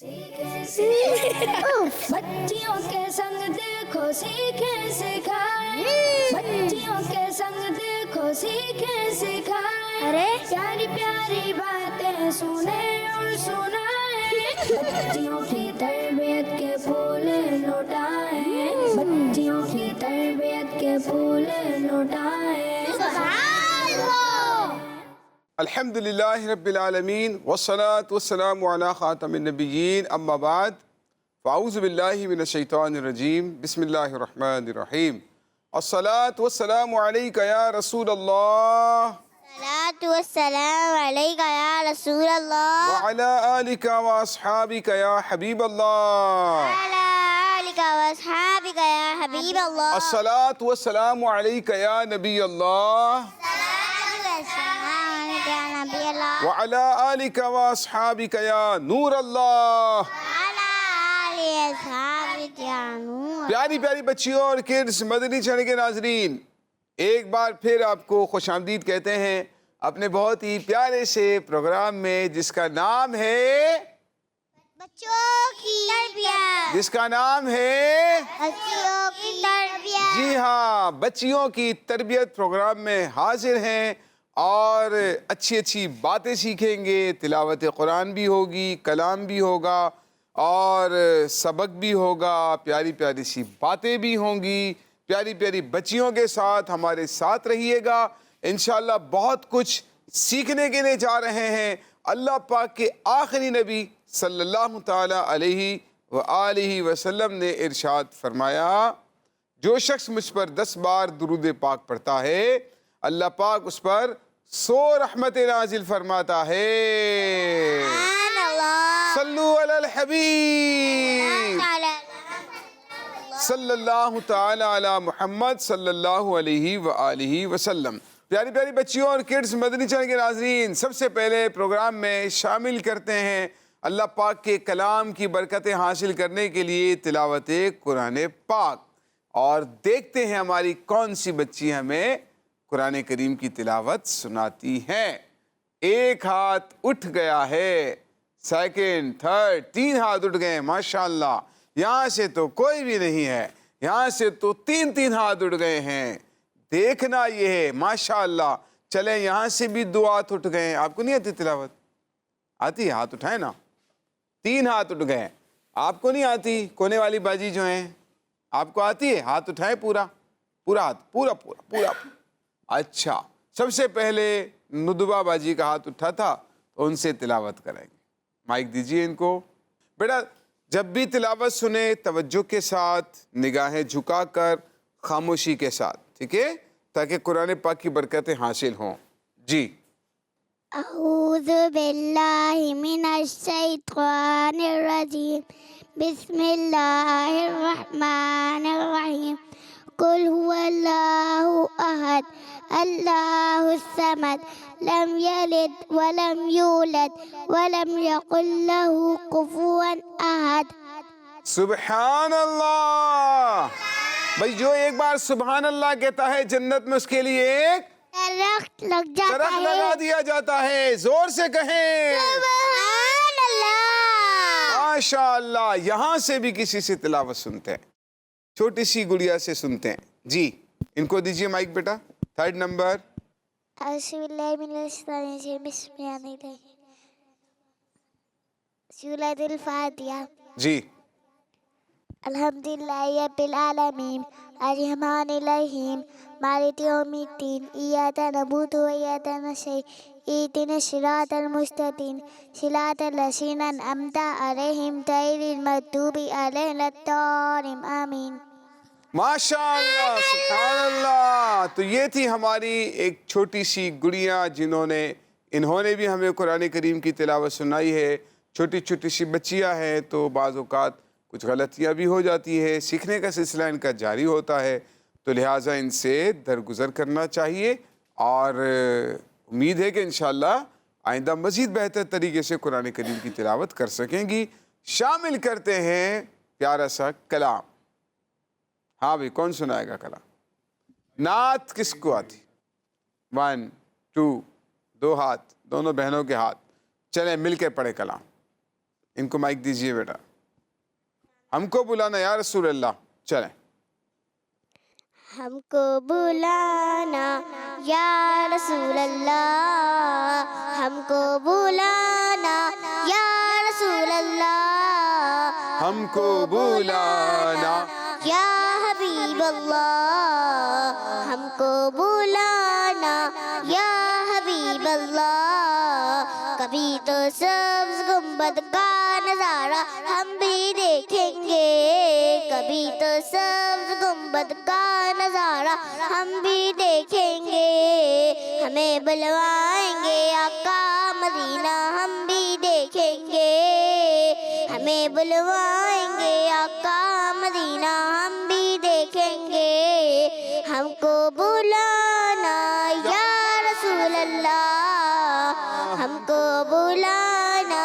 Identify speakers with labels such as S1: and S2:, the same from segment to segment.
S1: بچیوں کے سنگ دیکھو سیکھیں سکھائیں، بچیوں کے سنگ دیکھو سیکھیں سکھائیں،
S2: ارے
S1: پیاری پیاری باتیں سنیں اور سنائیں، بچیوں کی تربیت کے پھول لوٹائیں، بچیوں کی تربیت کے پھول لوٹائیں۔
S3: الحمد للہ رب العالمین والصلاة والسلام علی خاتم النبیین اما بعد فاعوذ باللہ من الشیطان الرجیم بسم اللہ الرحمن الرحیم الصلاة والسلام علیک یا رسول اللہ
S2: الصلاۃ والسلام علیک یا رسول اللہ
S3: وعلی آلک واصحابک یا حبیب اللہ
S2: وعلی آلک واصحابک یا حبیب اللہ
S3: الصلاة والسلام علیک یا نبی اللہ وعلی آلک واصحابک یا نور اللہ۔ پیاری پیاری بچیوں اور کڈز، مدنی چینل کے ناظرین، ایک بار پھر آپ کو خوش آمدید کہتے ہیں اپنے بہت ہی پیارے سے پروگرام میں جس کا نام ہے
S2: بچوں کی تربیت،
S3: جس کا نام ہے
S2: بچوں کی تربیت۔
S3: جی ہاں، بچیوں کی تربیت پروگرام میں حاضر ہیں اور اچھی اچھی باتیں سیکھیں گے، تلاوت قرآن بھی ہوگی، کلام بھی ہوگا اور سبق بھی ہوگا، پیاری پیاری سی باتیں بھی ہوں گی، پیاری پیاری بچیوں کے ساتھ ہمارے ساتھ رہیے گا، انشاءاللہ بہت کچھ سیکھنے کے لیے جا رہے ہیں۔ اللہ پاک کے آخری نبی صلی اللہ تعالی علیہ وآلہ وسلم نے ارشاد فرمایا، جو شخص مجھ پر 10 بار درود پاک پڑھتا ہے اللہ پاک اس پر 100 رحمت نازل فرماتا ہے۔
S2: سبحان اللہ،
S3: صلو علی الحبیب صلی اللہ تعالی علی محمد صلی اللہ علیہ وآلہ وسلم۔ پیاری پیاری بچیوں اور کڈز، مدنی چینل کے ناظرین، سب سے پہلے پروگرام میں شامل کرتے ہیں اللہ پاک کے کلام کی برکتیں حاصل کرنے کے لیے تلاوت قرآن پاک، اور دیکھتے ہیں ہماری کون سی بچی ہمیں قرآن کریم کی تلاوت سناتی ہیں۔ ایک ہاتھ اٹھ گیا ہے، سیکنڈ، تھرڈ، 3 ہاتھ اٹھ گئے ہیں، ماشاءاللہ۔ یہاں سے تو کوئی بھی نہیں ہے، یہاں سے تو 3 ہاتھ اٹھ گئے ہیں، دیکھنا یہ ہے، ماشاءاللہ۔ چلیں یہاں سے بھی 2 ہاتھ اٹھ گئے ہیں۔ آپ کو نہیں آتی تلاوت؟ آتی ہے؟ ہاتھ اٹھائیں نا۔ 3 ہاتھ اٹھ گئے ہیں۔ آپ کو نہیں آتی؟ کونے والی باجی جو ہیں، آپ کو آتی ہے؟ ہاتھ اٹھائیں، پورا ہاتھ، پورا۔ اچھا، سب سے پہلے ندبہ باجی کا ہاتھ اٹھا تھا، تو ان سے تلاوت کریں گے۔ مائک دیجئے ان کو۔ بیٹا جب بھی تلاوت سنیں توجہ کے ساتھ، نگاہیں جھکا کر، خاموشی کے ساتھ، ٹھیک ہے، تاکہ قرآن پاک کی برکتیں حاصل ہوں۔ جی۔
S2: اعوذ باللہ من الشیطان الرجیم، بسم اللہ الرحمن الرحیم، قل هو اللہ احد اللہ الصمد لم یلد ولم یولد ولم یکن له کفوا احد۔
S3: سبحان اللہ۔ بھائی جو ایک بار سبحان اللہ کہتا ہے جنت میں اس کے لیے ایک
S2: درخت لگ جاتا
S3: درخت
S2: ہے۔
S3: لگا دیا جاتا ہے۔ زور سے کہیں
S2: سبحان اللہ۔
S3: ماشاءاللہ۔ یہاں سے بھی کسی سے تلاوت سنتے ہیں، چھوٹی سی گڑیا سے سنتے ہیں۔ جی، ان کو دیجئے مائک بیٹا۔ 3rd number.
S2: اعوذ باللہ من الشیطان الرجیم، بسم اللہ الرحمن الرحیم، سورۃ الفاتحہ۔
S3: جی۔
S2: الحمدللہ رب العالمین، الرحمن الرحیم، مالک یوم الدین، ایاک نعبد و ایاک نستعین، اہدنا الصراط المستقیم، صراط الذین انعمت علیہم غیر المغضوب علیہم ولا الضالین، آمین۔
S3: ماشاءاللہ، سبحان اللہ۔ تو یہ تھی ہماری ایک چھوٹی سی گڑیا انہوں نے بھی ہمیں قرآن کریم کی تلاوت سنائی ہے۔ چھوٹی چھوٹی سی بچیاں ہیں تو بعض اوقات کچھ غلطیاں بھی ہو جاتی ہے، سیکھنے کا سلسلہ ان کا جاری ہوتا ہے، تو لہٰذا ان سے درگزر کرنا چاہیے، اور امید ہے کہ انشاءاللہ آئندہ مزید بہتر طریقے سے قرآن کریم کی تلاوت کر سکیں گی۔ شامل کرتے ہیں پیارا سا کلام۔ ہاں بھئی، کون سنائے گا کلام؟ نعت کس کو آتی؟ 1 2 2 ہاتھ، دونوں بہنوں کے ہاتھ، چلیں مل کے پڑھے کلام۔ ان کو مائک دیجئے بیٹا. ہم کو بلانا یا رسول اللہ. چلیں.
S2: ہم کو بلانا یا رسول اللہ، ہم کو بلانا یا رسول اللہ،
S3: ہم کو بلانا
S2: یا حبیب اللہ، ہم کو بلانا یا حبیب اللہ. کبھی تو سبز گنبد کا نظارہ ہم بھی دیکھیں گے، کبھی تو سبز گنبد کا نظارہ ہم بھی دیکھیں گے. ہمیں بلوائیں گے آقا مدینہ ہم بھی دیکھیں گے، ہمیں بلوائیں گے آقا مدینہ ہم بھی دیکھیں گے. ہم کو بلانا یا رسول اللہ، ہم کو بلانا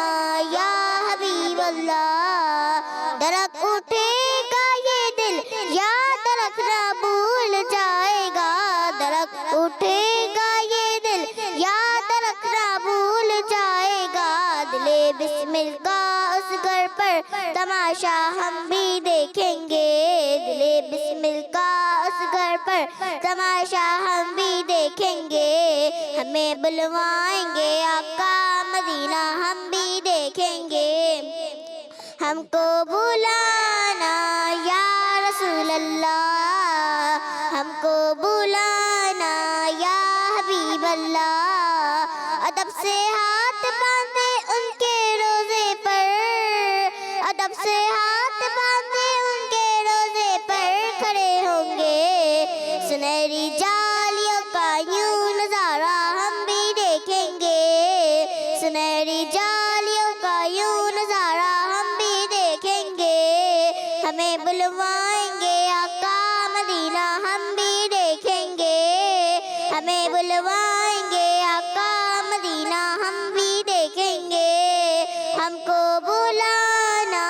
S2: یا حبیب اللہ. درخت اٹھے گا یہ دل یاد رکھنا بھول جائے گا، درخت اٹھے گا یہ دل یاد رکھنا بھول جائے گا. دل بسمل کا اس گھر پر تماشا ہم بھی دیکھیں گے، دل بسمل کا اس گھر پر تماشا ہم بھی دیکھیں گے. ہمیں بلوائیں گے آقا مدینہ ہم بھی دیکھیں گے. ہم کو بلانا یا رسول اللہ، ہم کو بلانا یا حبیب اللہ. ادب سے ہاتھ باندھے ان کے روزے پر، ادب سے ہاتھ باندھے ان کے روزے پر کھڑے ہوں گے. سنہری جالیوں کا یوں نظارہ ہم بھی دیکھیں گے، سنہری جالیوں کا یوں نظارہ ہم بھی دیکھیں گے. ہمیں بلوائیں گے آقا مدینہ ہم بھی دیکھیں گے، ہمیں بلوائیں گے آقا مدینہ ہم بھی دیکھیں گے. ہم کو بلانا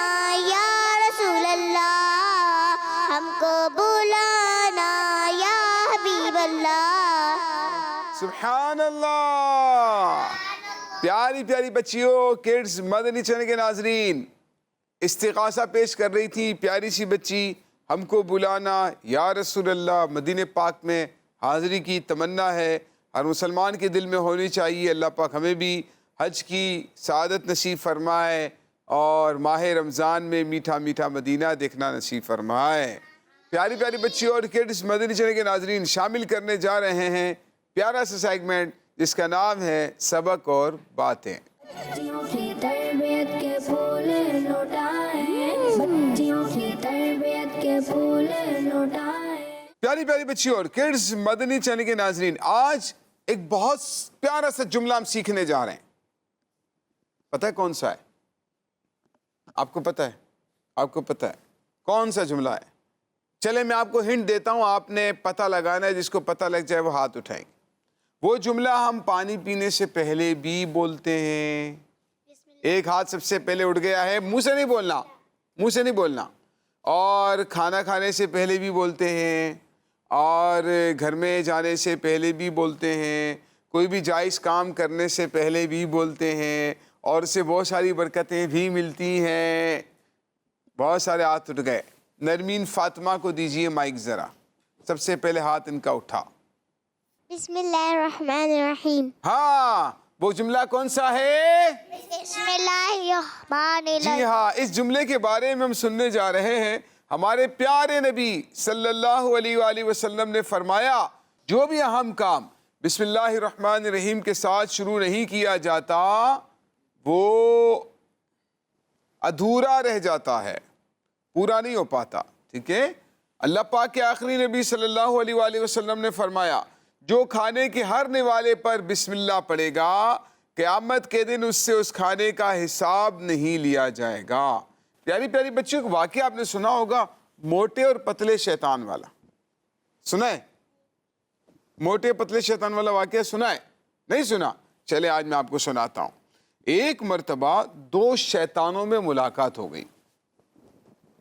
S2: یا رسول اللہ، ہم کو بلانا یا حبیب اللہ.
S3: سبحان اللہ. پیاری پیاری بچیوں، کڈز مدنی چینل کے ناظرین، استغاثہ پیش کر رہی تھی پیاری سی بچی. ہم کو بلانا یا رسول اللہ، مدینہ پاک میں حاضری کی تمنا ہے ہر مسلمان کے دل میں ہونی چاہیے. اللہ پاک ہمیں بھی حج کی سعادت نصیب فرمائے اور ماہ رمضان میں میٹھا میٹھا مدینہ دیکھنا نصیب فرمائے. پیاری پیاری بچیوں اور کڈز مدنی چینل کے ناظرین، شامل کرنے جا رہے ہیں پیارا سا سیگمنٹ جس کا نام ہے سبق اور باتیں.
S1: بچیوں کی تربیت کے پھول لوٹائیں، بچیوں کی تربیت کے پھول لوٹائیں.
S3: پیاری پیاری بچیوں اور کڈز مدنی چینل کے ناظرین، آج ایک بہت پیارا سا جملہ ہم سیکھنے جا رہے ہیں. پتہ ہے کون سا ہے؟ آپ کو پتہ ہے؟ آپ کو پتہ ہے کون سا جملہ ہے؟ چلے میں آپ کو ہنٹ دیتا ہوں، آپ نے پتہ لگانا ہے. جس کو پتہ لگ جائے وہ ہاتھ اٹھائیں گے. وہ جملہ ہم پانی پینے سے پہلے بھی بولتے ہیں. ایک ہاتھ سب سے پہلے اٹھ گیا ہے. منہ سے نہیں بولنا، منہ سے نہیں بولنا. اور کھانا کھانے سے پہلے بھی بولتے ہیں، اور گھر میں جانے سے پہلے بھی بولتے ہیں، کوئی بھی جائز کام کرنے سے پہلے بھی بولتے ہیں، اور اس سے بہت ساری برکتیں بھی ملتی ہیں. بہت سارے ہاتھ اٹھ گئے. نرمین فاطمہ کو دیجئے مائک ذرا. سب سے پہلے ہاتھ ان کا اٹھا.
S2: بسم اللہ الرحمن الرحیم.
S3: ہاں، وہ جملہ کون سا ہے؟
S2: بسم اللہ الرحمن الرحیم.
S3: جی ہاں، اس جملے کے بارے میں ہم سننے جا رہے ہیں. ہمارے پیارے نبی صلی اللہ علیہ وآلہ وسلم نے فرمایا، جو بھی اہم کام بسم اللہ الرحمن الرحیم کے ساتھ شروع نہیں کیا جاتا وہ ادھورا رہ جاتا ہے، پورا نہیں ہو پاتا. ٹھیک ہے؟ اللہ پاک کے آخری نبی صلی اللہ علیہ وآلہ وسلم نے فرمایا، جو کھانے کے ہر نوالے پر بسم اللہ پڑھے گا، قیامت کے دن اس سے اس کھانے کا حساب نہیں لیا جائے گا. پیاری پیاری بچوں کو واقعہ آپ نے سنا ہوگا، موٹے اور پتلے شیطان والا. سنا ہے؟ موٹے پتلے شیطان والا واقعہ سنا ہے؟ نہیں سنا؟ چلے آج میں آپ کو سناتا ہوں. ایک مرتبہ دو شیطانوں میں ملاقات ہو گئی.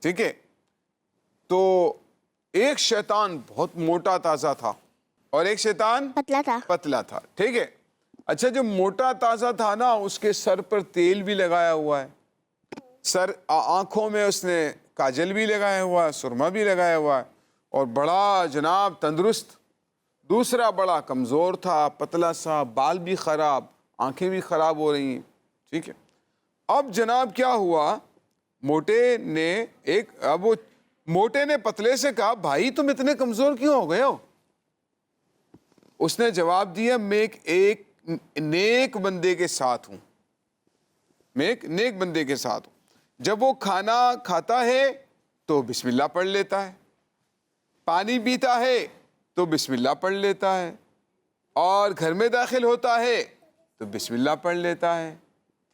S3: ٹھیک ہے؟ تو ایک شیطان بہت موٹا تازہ تھا اور ایک شیطان پتلا تھا. ٹھیک ہے؟ اچھا، جو موٹا تازہ تھا نا، اس کے سر پر تیل بھی لگایا ہوا ہے. آنکھوں میں اس نے کاجل بھی لگایا ہوا ہے, سرما بھی لگایا ہوا ہے, اور بڑا جناب تندرست. دوسرا بڑا کمزور تھا, پتلا سا, بال بھی خراب, آنکھیں بھی خراب ہو رہی ہیں. ٹھیک ہے, اب جناب کیا ہوا, موٹے نے پتلے سے کہا بھائی تم اتنے کمزور کیوں ہو گئے ہو؟ اس نے جواب دیا میں ایک نیک بندے کے ساتھ ہوں, میں ایک نیک بندے کے ساتھ ہوں. جب وہ کھانا کھاتا ہے تو بسم اللہ پڑھ لیتا ہے, پانی پیتا ہے تو بسم اللہ پڑھ لیتا ہے, اور گھر میں داخل ہوتا ہے تو بسم اللہ پڑھ لیتا ہے.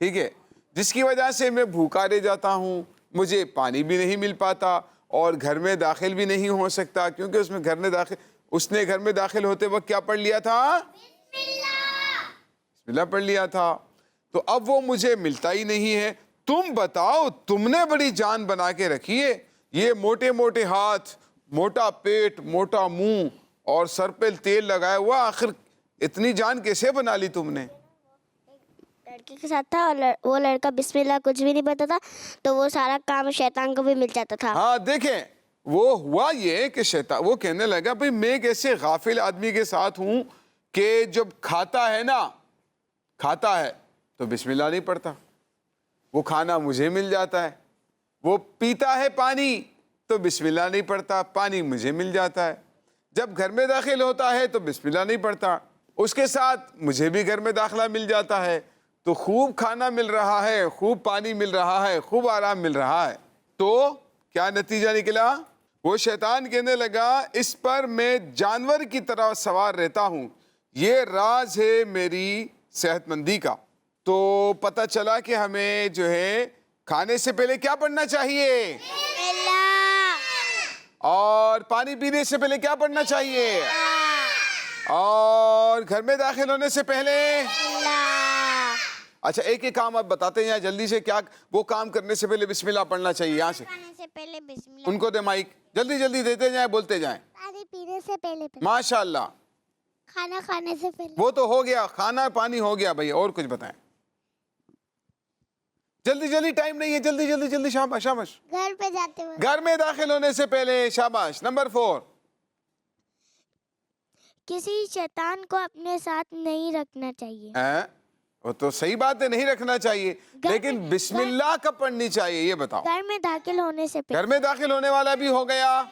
S3: ٹھیک ہے, جس کی وجہ سے میں بھوکا رہ جاتا ہوں, مجھے پانی بھی نہیں مل پاتا اور گھر میں داخل بھی نہیں ہو سکتا, کیونکہ اس نے گھر میں داخل ہوتے وقت کیا پڑھ لیا تھا؟ بسم اللہ پڑھ لیا تھا. تو اب وہ مجھے ملتا ہی نہیں ہے. تم بتاؤ, تم نے بڑی جان بنا کے رکھی ہے, یہ موٹے موٹے ہاتھ, موٹا پیٹ, موٹا منہ اور سر پہ تیل لگایا ہوا, آخر اتنی جان کیسے بنا لی تم نے؟
S2: لڑکی کے ساتھ تھا اور وہ لڑکا بسم اللہ کچھ بھی نہیں پتا تھا, تو وہ سارا کام شیطان کو بھی مل جاتا تھا.
S3: ہاں دیکھیں, وہ ہوا یہ کہ شیطان وہ کہنے لگا بھئی میں ایک ایسے غافل آدمی کے ساتھ ہوں کہ جب کھاتا ہے تو بسم اللہ نہیں پڑھتا, وہ کھانا مجھے مل جاتا ہے. وہ پیتا ہے پانی تو بسم اللہ نہیں پڑھتا, پانی مجھے مل جاتا ہے. جب گھر میں داخل ہوتا ہے تو بسم اللہ نہیں پڑھتا, اس کے ساتھ مجھے بھی گھر میں داخلہ مل جاتا ہے. تو خوب کھانا مل رہا ہے, خوب پانی مل رہا ہے, خوب آرام مل رہا ہے. تو کیا نتیجہ نکلا؟ وہ شیطان کہنے لگا اس پر میں جانور کی طرح سوار رہتا ہوں, یہ راز ہے میری صحت مندی کا. تو پتہ چلا کہ ہمیں جو ہے کھانے سے پہلے کیا پڑھنا چاہیے؟ اور پانی پینے سے پہلے کیا پڑھنا چاہیے؟ اور گھر میں داخل ہونے سے پہلے؟ اچھا ایک ایک کام آپ بتاتے ہیں جلدی سے, کیا وہ کام کرنے سے پہلے بسم اللہ پڑھنا چاہیے؟ یہاں سے
S2: کھانے سے پہلے بسم اللہ,
S3: ان کو دے مائک, جلدی جلدی دیتے جائیں, بولتے جائیں.
S2: پانی پینے سے پہلے,
S3: ماشاء اللہ.
S2: کھانا کھانے سے پہلے.
S3: وہ تو ہو گیا, کھانا پانی ہو گیا بھائی, اور کچھ بتائیں جلدی جلدی, ٹائم نہیں ہے, جلدی جلدی جلدی. شاباش شاباش.
S2: گھر پہ جاتے ہوئے,
S3: گھر میں داخل ہونے سے پہلے. شاباش. نمبر 4,
S2: کسی شیطان کو اپنے ساتھ نہیں رکھنا چاہیے.
S3: وہ تو صحیح بات ہے, نہیں رکھنا چاہیے, لیکن بسم اللہ کب پڑھنی چاہیے یہ بتاؤ؟
S2: گھر میں داخل ہونے سے پہلے.
S3: گھر میں داخل ہونے والا بھی ہو گیا.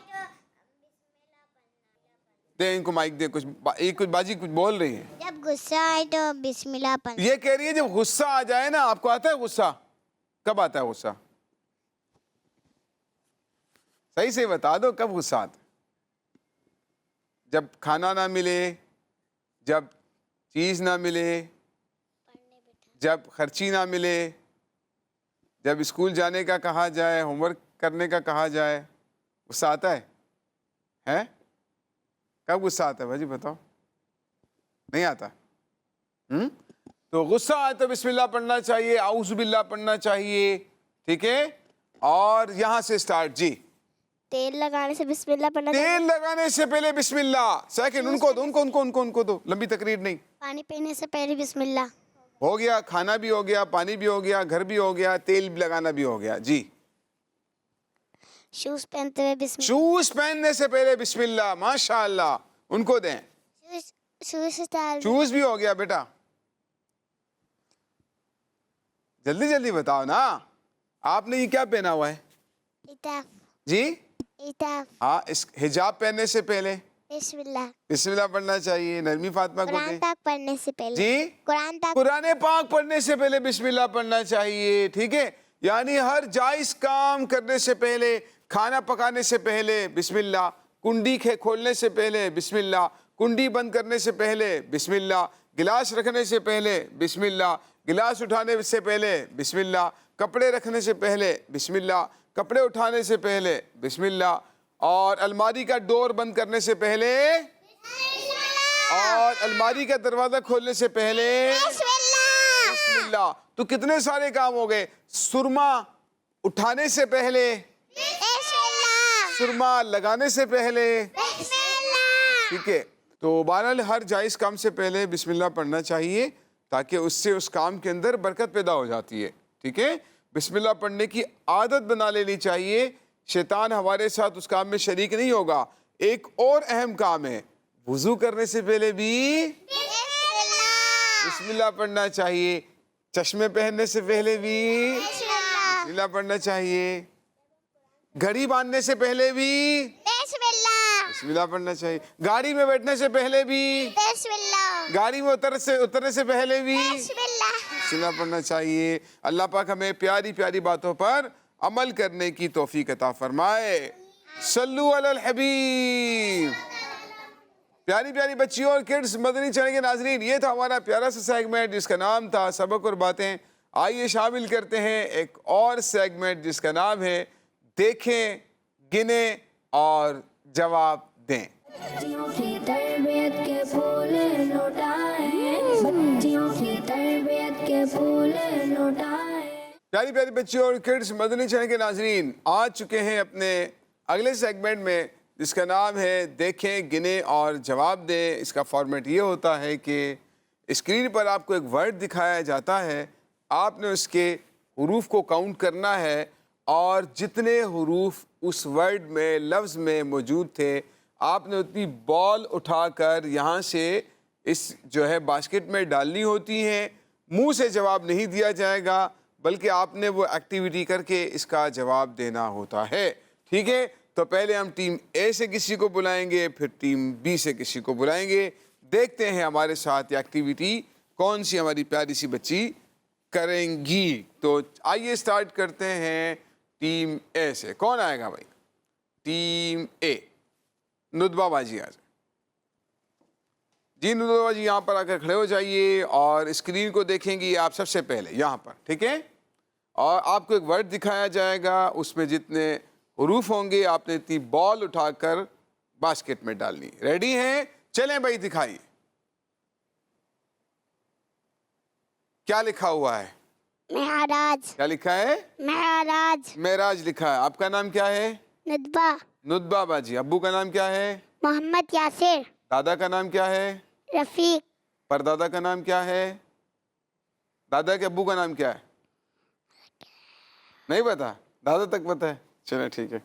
S3: دے ان کو مائک دے, کچھ باجی کچھ بول رہی ہے.
S2: جب غصہ آئے تو بسم اللہ پڑھنا.
S3: یہ کہہ رہی ہے جب غصہ آ جائے نا, آپ کو آتا ہے غصہ؟ کب آتا ہے غصہ؟ صحیح سے بتا دو کب غصہ آتا ہے؟ جب کھانا نہ ملے, جب چیز نہ ملے, جب خرچی نہ ملے, جب اسکول جانے کا کہا جائے, ہوم ورک کرنے کا کہا جائے, غصہ آتا ہے؟ کب غصہ آتا ہے بھاجی بتاؤ؟ نہیں آتا؟ تو غصہ آئے تو بسم اللہ پڑھنا چاہیے, اعوذ باللہ پڑھنا چاہیے. ٹھیک ہے, اور یہاں سے سٹارٹ. جی,
S2: تیل لگانے سے بسم اللہ پڑھنا چاہیے.
S3: تیل لگانے سے پہلے بسم اللہ. سیکنڈ, ان کو دو, لمبی تقریر نہیں.
S2: پانی پینے سے پہلے بسم اللہ.
S3: ہو گیا, کھانا بھی ہو گیا, پانی بھی ہو گیا, گھر بھی ہو گیا, تیل بھی لگانا بھی ہو گیا. جی,
S2: شوز پہنتے ہوئے بسم اللہ.
S3: شوز پہننے سے پہلے بسم اللہ. ماشاء اللہ, ان کو دیں. شوز بھی ہو گیا بیٹا, جلدی جلدی بتاؤ نا. آپ نے یہ کیا پہنا ہوا ہے؟ جی, ہاں, اس حجاب پہننے سے پہلے
S2: بسم اللہ.
S3: بسم اللہ پڑھنا چاہیے. نرمی فاطمہ کو
S2: قرآن
S3: دیں.
S2: پاک پڑھنے سے پہلے.
S3: جی, قرآن پاک پڑھنے سے پہلے بسم اللہ پڑھنا چاہیے. ٹھیک ہے, یعنی ہر جائز کام کرنے سے پہلے, کھانا پکانے سے پہلے بسم اللہ, کنڈی کھولنے سے پہلے بسم اللہ, کنڈی بند کرنے سے پہلے بسم اللہ, گلاس رکھنے سے پہلے بسم اللہ, گلاس اٹھانے سے پہلے بسم اللہ, کپڑے رکھنے سے پہلے بسم اللہ, کپڑے اٹھانے سے پہلے بسم اللہ, اور الماری کا ڈور بند کرنے سے پہلے, اور الماری کا دروازہ کھولنے سے پہلے بسم اللہ. تو کتنے سارے کام ہو گئے. سرما اٹھانے سے پہلے, سرما لگانے سے پہلے. ٹھیک ہے, تو بہرحال ہر جائز کام سے پہلے بسم اللہ پڑھنا چاہیے, تاکہ اس سے اس کام کے اندر برکت پیدا ہو جاتی ہے. ٹھیک ہے, بسم اللہ پڑھنے کی عادت بنا لینی چاہیے. شیطان ہمارے ساتھ اس کام میں شریک نہیں ہوگا. ایک اور اہم کام ہے, وضو کرنے سے پہلے بھی بسم اللہ پڑھنا چاہیے. چشمے پہننے سے پہلے بھی بسم اللہ پڑھنا چاہیے. گھڑی باندھنے سے پہلے بھی بسم اللہ پڑھنا چاہیے. گاڑی میں بیٹھنے سے پہلے بھی, گاڑی میں اترنے سے پہلے بھی بسم اللہ پڑھنا چاہیے. اللہ پاک ہمیں پیاری پیاری باتوں پر عمل کرنے کی توفیق عطا فرمائے. صلو علی الحبیب. پیاری پیاری بچیوں اور کڈز مدنی چینل کے ناظرین, یہ تھا ہمارا پیارا سا سیگمنٹ جس کا نام تھا سبق اور باتیں. آئیے شامل کرتے ہیں ایک اور سیگمنٹ جس کا نام ہے دیکھیں, گنیں اور جواب دیں.
S1: بچیوں کی تربیت کے پھول لوٹائیں, بچیوں کی تربیت کے پھول لوٹائیں.
S3: پیاری پیاری بچیوں اور کڈز مدنی چینل کے ناظرین, آ چکے ہیں اپنے اگلے سیگمنٹ میں جس کا نام ہے دیکھیں, گنیں اور جواب دیں. اس کا فارمیٹ یہ ہوتا ہے کہ اسکرین پر آپ کو ایک ورڈ دکھایا جاتا ہے, آپ نے اس کے حروف کو کاؤنٹ کرنا ہے اور جتنے حروف اس ورڈ میں لفظ میں موجود تھے آپ نے اتنی بال اٹھا کر یہاں سے اس جو ہے باسکٹ میں ڈالنی ہوتی ہیں. منہ سے جواب نہیں دیا جائے گا بلکہ آپ نے وہ ایکٹیویٹی کر کے اس کا جواب دینا ہوتا ہے. ٹھیک ہے, تو پہلے ہم ٹیم اے سے کسی کو بلائیں گے, پھر ٹیم بی سے کسی کو بلائیں گے. دیکھتے ہیں ہمارے ساتھ یہ ایکٹیویٹی کون سی ہماری پیاری سی بچی کریں گی. تو آئیے سٹارٹ کرتے ہیں ٹیم اے سے. کون آئے گا بھائی؟ ٹیم اے, ندبہ باجی آ جائے. جی ندبہ باجی یہاں پر آ کر کھڑے ہو جائیے اور اسکرین کو دیکھیں گی آپ سب سے پہلے یہاں پر. ٹھیک ہے, اور آپ کو ایک ورڈ دکھایا جائے گا, اس میں جتنے حروف ہوں گے آپ نے اتنی بال اٹھا کر باسکٹ میں ڈالنی. ریڈی ہیں؟ چلیں بھائی دکھائیے. کیا لکھا ہوا ہے؟
S2: معراج.
S3: کیا لکھا ہے؟
S2: معراج.
S3: معراج لکھا ہے. آپ کا نام کیا ہے؟
S2: ندبہ.
S3: ندبہ باجی. ابو کا نام کیا ہے؟
S2: محمد یاسر.
S3: دادا کا نام کیا ہے؟
S2: رفیق.
S3: پردادا کا نام کیا ہے؟ دادا کے ابو کا نام کیا ہے؟ نہیں پتا؟ دادا تک پتا ہے. چلیں ٹھیک ہے.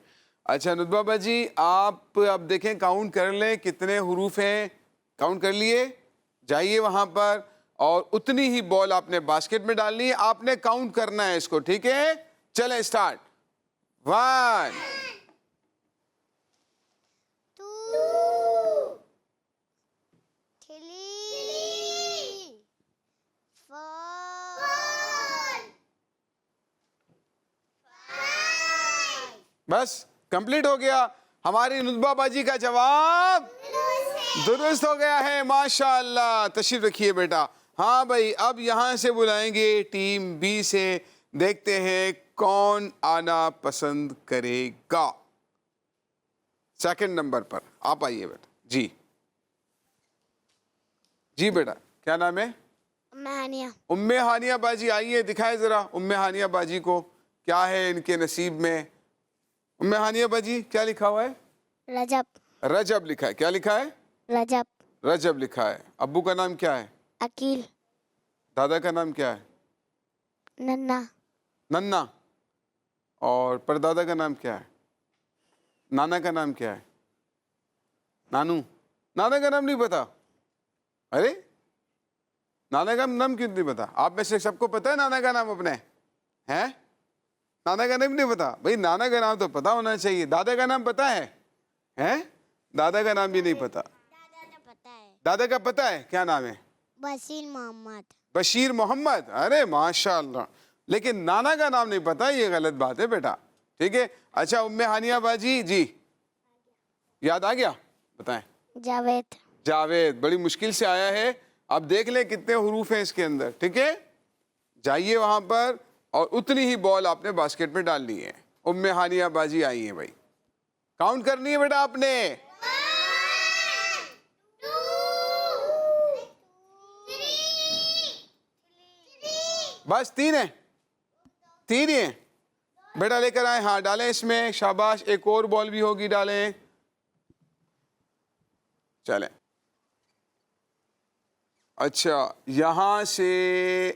S3: اچھا ندبہ باجی آپ اب دیکھیں کاؤنٹ کر لیں کتنے حروف ہیں. کاؤنٹ کر لیے؟ جائیے وہاں پر اور اتنی ہی بال آپ نے باسکٹ میں ڈالنی ہے. آپ نے کاؤنٹ کرنا ہے اس کو. ٹھیک ہے, چلیں اسٹارٹ. 1
S2: 2 3 4
S3: بس کمپلیٹ ہو گیا. ہماری ندبہ باجی کا جواب درست ہو گیا ہے. ماشاءاللہ. تشریف رکھیے بیٹا. ہاں بھائی اب یہاں سے بلائیں گے ٹیم بی سے. دیکھتے ہیں کون آنا پسند کرے گا. سیکنڈ نمبر پر آپ آئیے بیٹا. جی جی بیٹا کیا نام ہے؟
S2: ہانیہ.
S3: ام ہانیہ باجی آئیے, دکھائے ذرا ام ہانیہ باجی کو کیا ہے ان کے نصیب میں. ام ہانیہ باجی کیا لکھا ہوا ہے؟
S2: رجب.
S3: رجب لکھا ہے. کیا لکھا ہے؟
S2: رجب.
S3: رجب لکھا ہے. ابو کا نام کیا ہے؟
S2: عقیل.
S3: دادا کا نام کیا ہے؟
S2: ننا.
S3: ننا. اور پردادا کا نام کیا ہے؟ نانا کا نام کیا ہے؟ نانو. نانا کا نام نہیں پتا؟ ارے نانا کا نام کیوں نہیں پتا؟ آپ میں سے سب کو پتا ہے نانا کا نام اپنے ہیں؟ نانا کا نام نہیں پتا؟ بھائی نانا کا نام تو پتا ہونا چاہیے. دادا کا نام پتا ہے ہیں؟ دادا کا نام بھی نہیں پتا. دادا کا پتا ہے. کیا نام ہے؟
S2: بشیر محمد.
S3: بشیر محمد. ارے ماشاءاللہ. لیکن نانا کا نام نہیں پتا, یہ غلط بات ہے بیٹا. ٹھیک ہے. اچھا ام ہانیہ باجی جی یاد آ گیا؟ بتائیں.
S2: جاوید.
S3: جاوید. بڑی مشکل سے آیا ہے. اب دیکھ لیں کتنے حروف ہیں اس کے اندر. ٹھیک ہے, جائیے وہاں پر اور اتنی ہی بال آپ نے باسکٹ میں ڈالنی ہے. ام ہانیہ باجی آئی ہیں بھائی. کاؤنٹ کرنی ہے بیٹا آپ نے. 1 2 3 بس 3 ہیں. 3 ہی ہیں بیٹا. لے کر آئیں. ہاں ڈالیں اس میں. شاباش. ایک اور بال بھی ہوگی, ڈالیں. چلیں. اچھا یہاں سے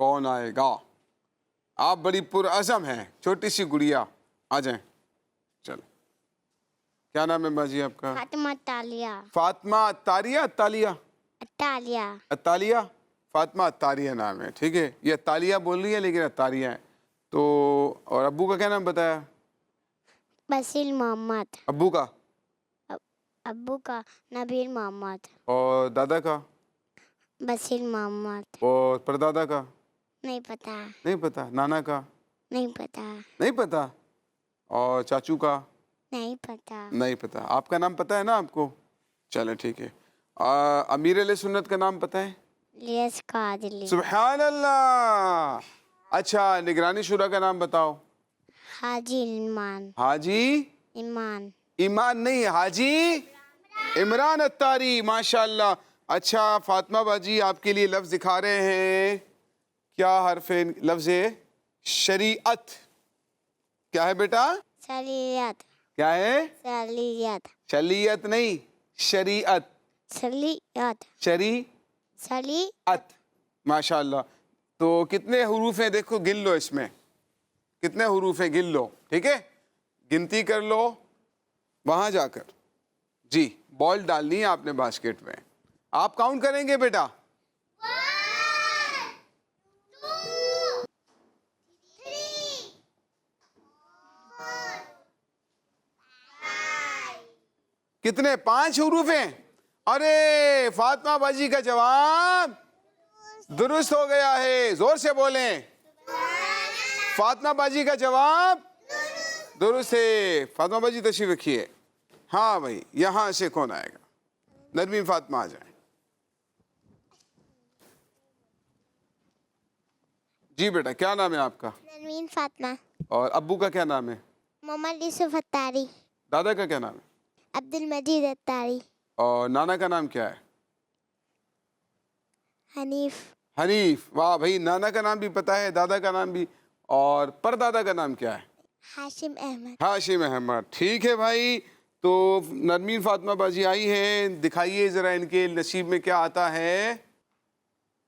S3: کون آئے گا؟ آپ بڑی پرعزم ہیں. چھوٹی سی گڑیا, آ جائیں. چلو, کیا نام ہے باجی آپ کا؟
S2: فاطمہ تالیہ.
S3: فاطمہ اتاریہ اتالیہ؟
S2: تالیہ.
S3: اتالیہ. فاطمہ اتاریہ نام ہے, ٹھیک ہے. یہ اتالیہ بول رہی ہے لیکن اتاریہ ہے. تو اور ابو کا کیا نام بتایا؟
S2: بصیر محمد.
S3: ابو کا؟
S2: ابو کا نبیل محمد.
S3: اور دادا کا؟
S2: بصیر محمد.
S3: اور پردادا کا؟
S2: نہیں پتا.
S3: نہیں پتا. نانا کا؟
S2: نہیں پتا.
S3: نہیں پتا. اور چاچو کا؟
S2: نہیں پتا.
S3: نہیں پتا. آپ کا نام پتا ہے نا آپ کو؟ چلیں ٹھیک ہے. امیر علیہ سنت کا نام پتا ہے؟
S2: الیاس قادری.
S3: سبحان اللہ. اچھا, نگرانی شورا کا نام بتاؤ.
S2: حاجی ایمان.
S3: حاجی
S2: ایمان.
S3: ایمان نہیں, حاجی عمران اتاری. ماشاء اللہ. اچھا فاطمہ باجی, آپ کے لیے لفظ دکھا رہے ہیں. کیا حرف ہے؟ لفظ ہے شریعت. کیا ہے بیٹا؟
S2: شریعت.
S3: کیا ہے؟
S2: شریعت.
S3: شریعت نہیں, شریعت.
S2: شریعت.
S3: شریعت. ماشاء اللہ. تو کتنے حروف ہیں دیکھو, گن لو. اس میں کتنے حروف ہیں گن لو, ٹھیک ہے. گنتی کر لو وہاں جا کر. جی, بال ڈالنی ہے آپ نے باسکٹ میں. آپ کاؤنٹ کریں گے بیٹا؟
S2: 1 2 3 4 5.
S3: کتنے؟ 5 حروف ہیں. ارے فاطمہ باجی کا جواب درست ہو گیا ہے. زور سے بولیں. فاطمہ باجی کا جواب درست ہے. فاطمہ باجی تشریف رکھیے. ہاں بھائی, یہاں سے کون آئے گا؟ نرمین فاطمہ آ جائیں. جی بیٹا, کیا نام ہے آپ کا؟
S2: نرمین فاطمہ.
S3: اور ابو کا کیا نام ہے؟
S2: محمد یوسف اتاری.
S3: دادا کا کیا نام ہے؟
S2: عبد المجید اتاری.
S3: اور نانا کا نام کیا ہے؟
S2: حنیف.
S3: حنیف. واہ بھائی, نانا کا نام بھی پتا ہے, دادا کا نام بھی. اور پردادا کا نام کیا ہے؟
S2: ہاشم احمد.
S3: ہاشم احمد. ٹھیک ہے بھائی. تو نرمین فاطمہ باجی آئی ہیں, دکھائیے ذرا ان کے نصیب میں کیا آتا ہے.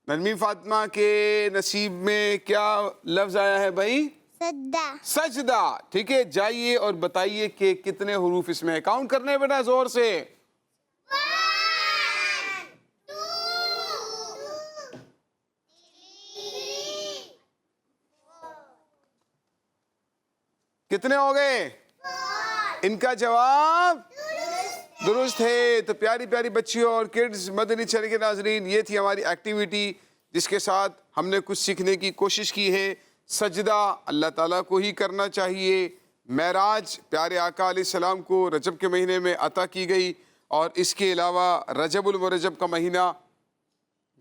S3: نرمین فاطمہ کے نصیب میں کیا لفظ آیا ہے بھائی؟
S2: سجدہ.
S3: سجدہ. ٹھیک ہے, جائیے اور بتائیے کہ کتنے حروف اس میں. کاؤنٹ کرنے بیٹا زور سے.
S2: 1 2 3
S3: کتنے ہو گئے؟
S2: 4.
S3: ان کا جواب درست ہے. تو پیاری پیاری بچیوں اور کڈز مدنی چینل کے ناظرین, یہ تھی ہماری ایکٹیویٹی جس کے ساتھ ہم نے کچھ سیکھنے کی کوشش کی ہے. سجدہ اللہ تعالیٰ کو ہی کرنا چاہیے. معراج پیارے آقا علیہ السلام کو رجب کے مہینے میں عطا کی گئی. اور اس کے علاوہ رجب المرجب کا مہینہ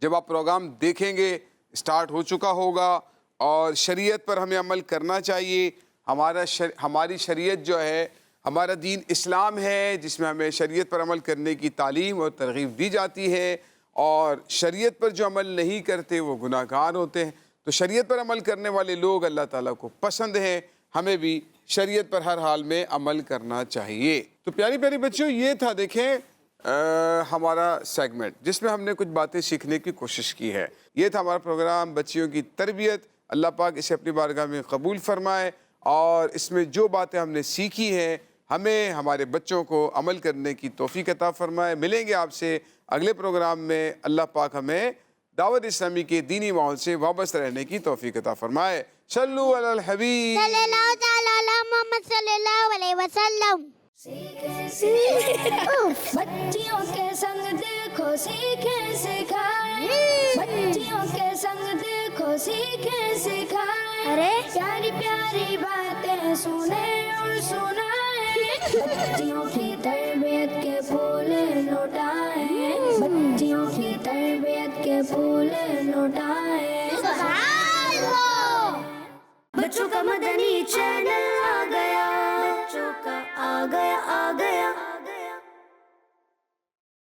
S3: جب آپ پروگرام دیکھیں گے سٹارٹ ہو چکا ہوگا. اور شریعت پر ہمیں عمل کرنا چاہیے. ہماری شریعت جو ہے, ہمارا دین اسلام ہے جس میں ہمیں شریعت پر عمل کرنے کی تعلیم اور ترغیب دی جاتی ہے. اور شریعت پر جو عمل نہیں کرتے وہ گناہ گار ہوتے ہیں. تو شریعت پر عمل کرنے والے لوگ اللہ تعالیٰ کو پسند ہیں. ہمیں بھی شریعت پر ہر حال میں عمل کرنا چاہیے. تو پیاری پیاری بچیوں, یہ تھا دیکھیں ہمارا سیگمنٹ جس میں ہم نے کچھ باتیں سیکھنے کی کوشش کی ہے. یہ تھا ہمارا پروگرام بچیوں کی تربیت. اللہ پاک اسے اپنی بارگاہ میں قبول فرمائے. اور اس میں جو باتیں ہم نے سیکھی ہیں ہمیں ہمارے بچوں کو عمل کرنے کی توفیق عطا فرمائے. ملیں گے آپ سے اگلے پروگرام میں. اللہ پاک ہمیں دعوت اسلامی کے دینی ماحول سے وابستہ رہنے کی توفیق عطا فرمائے. صلو علی الحبیب
S2: صلی اللہ تعالی علی محمد صلی اللہ علیہ وسلم.
S1: بچیوں کے سنگ دیکھو سیکھیں سکھائیں. بچیوں کے سنگ دیکھو سیکھیں سکھائیں.
S2: ارے
S1: پیاری پیاری باتیں سنیں اور سنائیں. بچیوں کی تربیت کے پھول لوٹائیں. بچیوں کی تربیت کے پھول لوٹائیں.
S2: سبحان اللہ.
S1: بچوں کا مدنی چینل